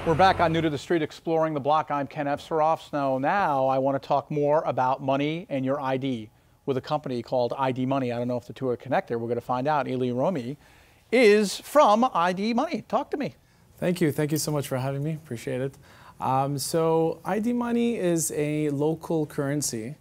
We're back on New to the Street Exploring the Block. I'm Ken Efseroff. Now I want to talk more about money and your ID with a company called ID Money. I don't know if the two are connected. We're going to find out. Eli Rouimi is from ID Money. Talk to me. Thank you. Thank you so much for having me. Appreciate it. So ID Money is a local currency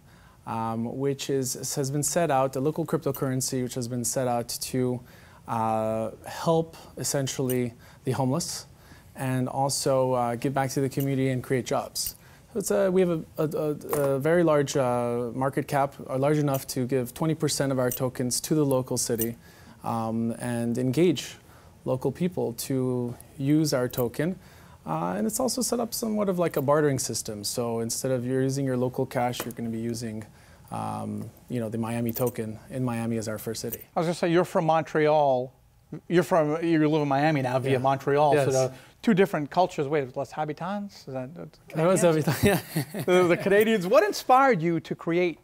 which has been set out, a local cryptocurrency which has been set out to help essentially the homeless and also give back to the community and create jobs. So we have a very large market cap, large enough to give 20% of our tokens to the local city and engage local people to use our token. And it's also set up somewhat of like a bartering system. So instead of you're using your local cash, you're going to be using the Miami token in Miami as our first city. I was going to say, you're from Montreal. You live in Miami now via Montreal. Yes. So two different cultures. Wait, Les Habitants? Is that Les Habitants, yeah. the Canadians. What inspired you to create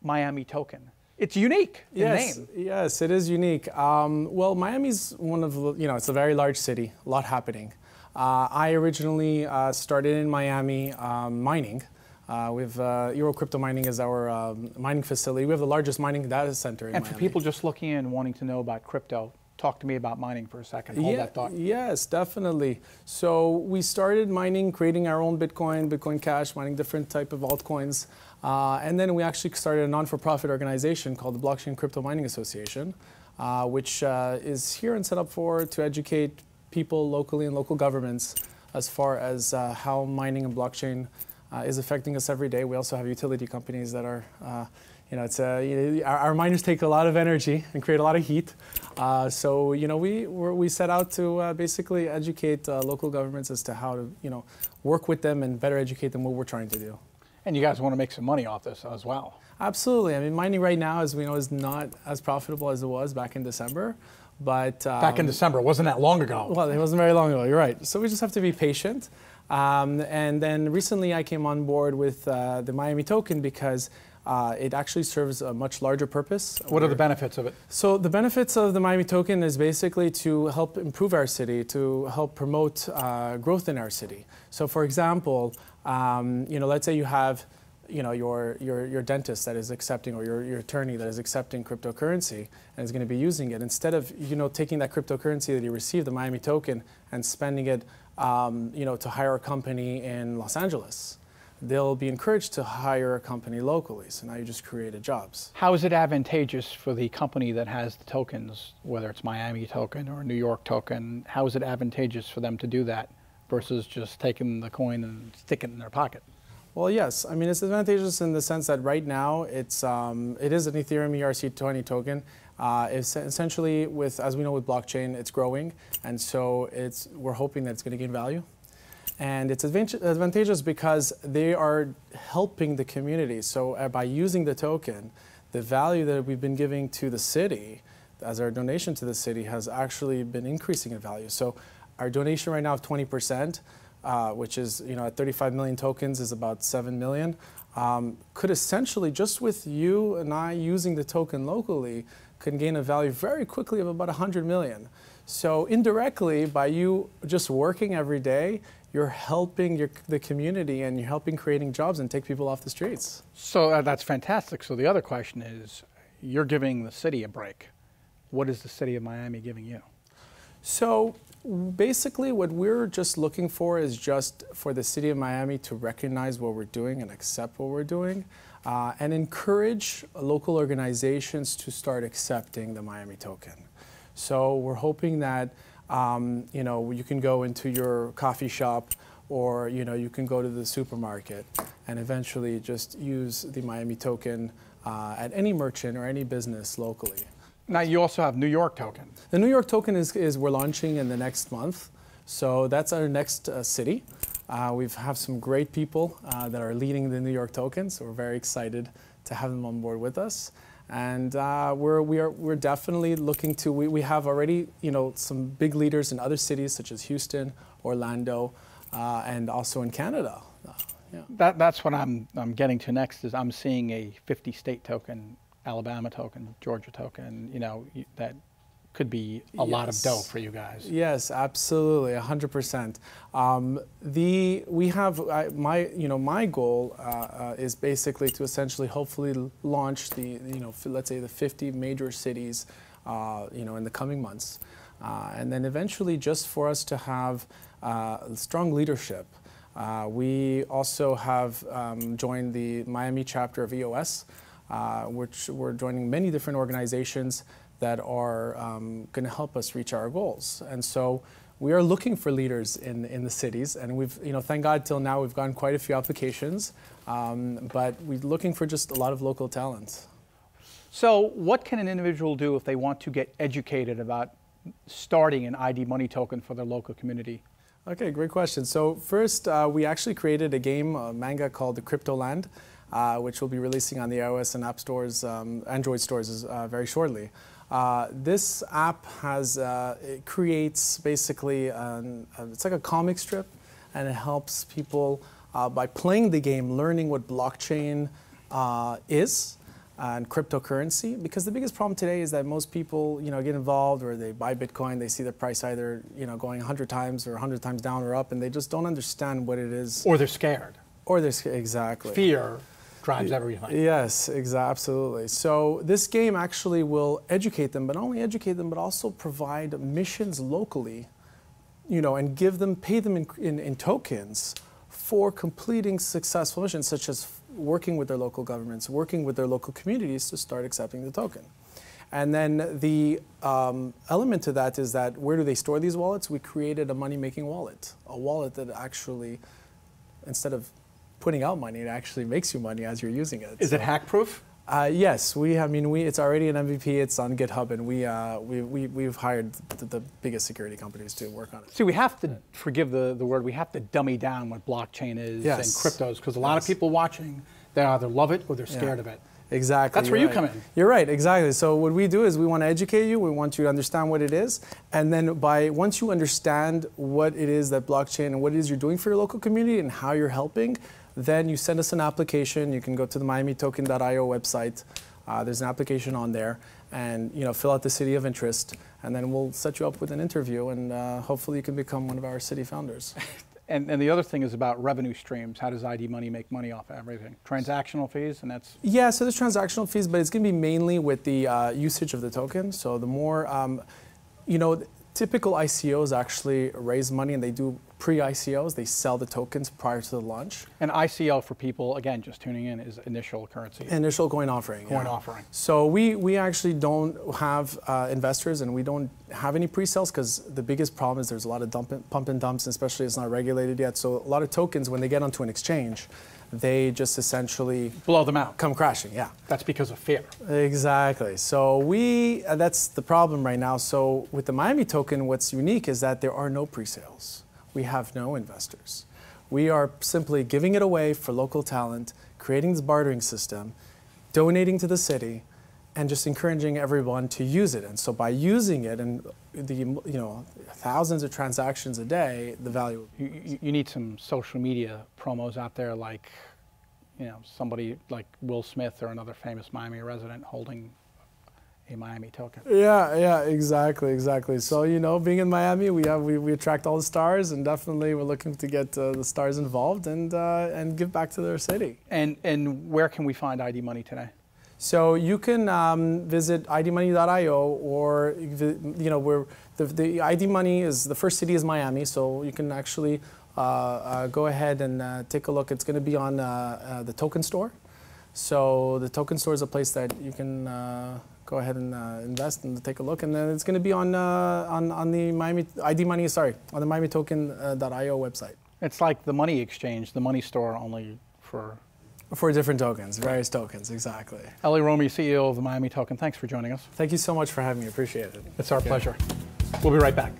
Miami token? It's unique in name. Yes, it is unique. Well, Miami's one of the, it's a very large city, a lot happening. I originally started in Miami mining. We have Euro Crypto Mining is our mining facility. We have the largest mining data center in Miami. And for people just looking in wanting to know about crypto, talk to me about mining for a second. Hold that thought. Yes, definitely. So we started mining, creating our own Bitcoin Cash, mining different type of altcoins. And then we actually started a non-for-profit organization called the Blockchain Crypto Mining Association, which is here and set up to educate people locally and local governments as far as how mining and blockchain is affecting us every day. We also have utility companies that are, our miners take a lot of energy and create a lot of heat. So we set out to basically educate local governments as to how to work with them and better educate them what we're trying to do. And you guys want to make some money off this as well. Absolutely. I mean, mining right now, as we know, is not as profitable as it was back in December. But back in December, it wasn't that long ago. Well, it wasn't very long ago. You're right. So we just have to be patient. And then recently, I came on board with the Miami token because it actually serves a much larger purpose. What are the benefits of it? So the benefits of the Miami token is basically to help improve our city, to help promote growth in our city. So for example, let's say you have your dentist that is accepting, or your attorney that is accepting cryptocurrency and is going to be using it. Instead of taking that cryptocurrency that you received, the Miami token, and spending it to hire a company in Los Angeles, they'll be encouraged to hire a company locally. So now you just created jobs. How is it advantageous for the company that has the tokens, whether it's Miami token or New York token? How is it advantageous for them to do that versus just taking the coin and sticking it in their pocket? Well, yes. I mean, it's advantageous in the sense that right now it is an Ethereum ERC20 token. It's essentially, as we know with blockchain, it's growing, and so we're hoping that it's going to gain value. And it's advantageous because they are helping the community. So by using the token, the value that we've been giving to the city as our donation to the city has actually been increasing in value. So our donation right now of 20%, which is, at 35 million tokens is about 7 million, could essentially, just with you and I using the token locally, could gain a value very quickly of about 100 million. So indirectly, by you just working every day, you're helping the community and you're helping creating jobs and take people off the streets. So that's fantastic. So the other question is, you're giving the city a break. What is the city of Miami giving you? So basically what we're just looking for is just for the city of Miami to recognize what we're doing and accept what we're doing and encourage local organizations to start accepting the Miami token. So we're hoping that you can go into your coffee shop, or you can go to the supermarket and eventually just use the Miami token at any merchant or any business locally. Now you also have New York token. The New York token is we're launching in the next month. So that's our next city. We have some great people that are leading the New York token, so we're very excited to have them on board with us. And we're definitely looking to, we have already some big leaders in other cities such as Houston, Orlando, and also in Canada. Yeah. That's what I'm getting to next, is I'm seeing a 50-state token, Alabama token, Georgia token, that could be a lot of dough for you guys. Yes, absolutely, 100%. We have my goal is basically to essentially hopefully launch let's say the 50 major cities in the coming months, and then eventually just for us to have strong leadership. We also have joined the Miami chapter of EOS, which we're joining many different organizations that are going to help us reach our goals. And so we are looking for leaders in the cities, and we've, thank God till now we've gotten quite a few applications, but we're looking for just a lot of local talent. So what can an individual do if they want to get educated about starting an ID Money token for their local community? Okay, great question. So first, we actually created a game, a manga called the Crypto Land, which we'll be releasing on the iOS and App Stores, Android stores very shortly. This app it creates basically, it's like a comic strip, and it helps people by playing the game, learning what blockchain is and cryptocurrency. Because the biggest problem today is that most people, get involved, or they buy Bitcoin, they see the price either, going 100 times or 100 times down or up, and they just don't understand what it is. Or they're scared. Or they're scared, exactly. Fear drives everything. Yes, absolutely. So this game actually will educate them, but not only educate them, but also provide missions locally, and pay them in tokens for completing successful missions, such as working with their local governments, working with their local communities to start accepting the token. And then the element to that is that where do they store these wallets? We created a money-making wallet, a wallet that actually, instead of putting out money, it actually makes you money as you're using it. Is it hack-proof? Yes, it's already an MVP. It's on GitHub, and we've hired the biggest security companies to work on it. See, we have to, forgive the word, we have to dummy down what blockchain is and cryptos, because a lot of people watching, they either love it or they're scared of it. Exactly. That's where you come in. You're right, exactly. So what we do is we want to educate you, we want you to understand what it is, and then once you understand what it is that blockchain and what it is you're doing for your local community and how you're helping, then you send us an application. You can go to the miamitoken.io website. There's an application on there, and fill out the city of interest, and then we'll set you up with an interview, and hopefully you can become one of our city founders. And the other thing is about revenue streams. How does ID Money make money off everything? Transactional fees, and that's... Yeah, so there's transactional fees, but it's going to be mainly with the usage of the token. So the more, typical ICOs actually raise money, and they do pre-ICOs. They sell the tokens prior to the launch. And ICO, for people, again, just tuning in, is initial currency. Initial coin offering. Coin offering. So we actually don't have investors, and we don't have any pre-sales, because the biggest problem is there's a lot of pump and dumps, especially it's not regulated yet. So a lot of tokens, when they get onto an exchange, they just essentially blow them out. Come crashing, yeah. That's because of fear. Exactly. So that's the problem right now. So with the Miami token, what's unique is that there are no pre-sales. We have no investors. We are simply giving it away for local talent, creating this bartering system, donating to the city, and just encouraging everyone to use it. And so by using it, and the thousands of transactions a day, the value. You need some social media promos out there, like somebody like Will Smith or another famous Miami resident holding a Miami token. Yeah, exactly. So being in Miami, we attract all the stars, and definitely we're looking to get the stars involved and give back to their city. And where can we find ID Money today? So you can visit idmoney.io, or the ID Money is, the first city is Miami, so you can actually go ahead and take a look. It's going to be on the token store. So the token store is a place that you can go ahead and invest and take a look, and then it's going to be on the Miami ID Money, on the miamitoken.io website. It's like the money exchange, the money store, only for different tokens, various tokens, exactly. Eli Rouimi, CEO of the Miami Token, thanks for joining us. Thank you so much for having me, appreciate it. It's our pleasure. We'll be right back.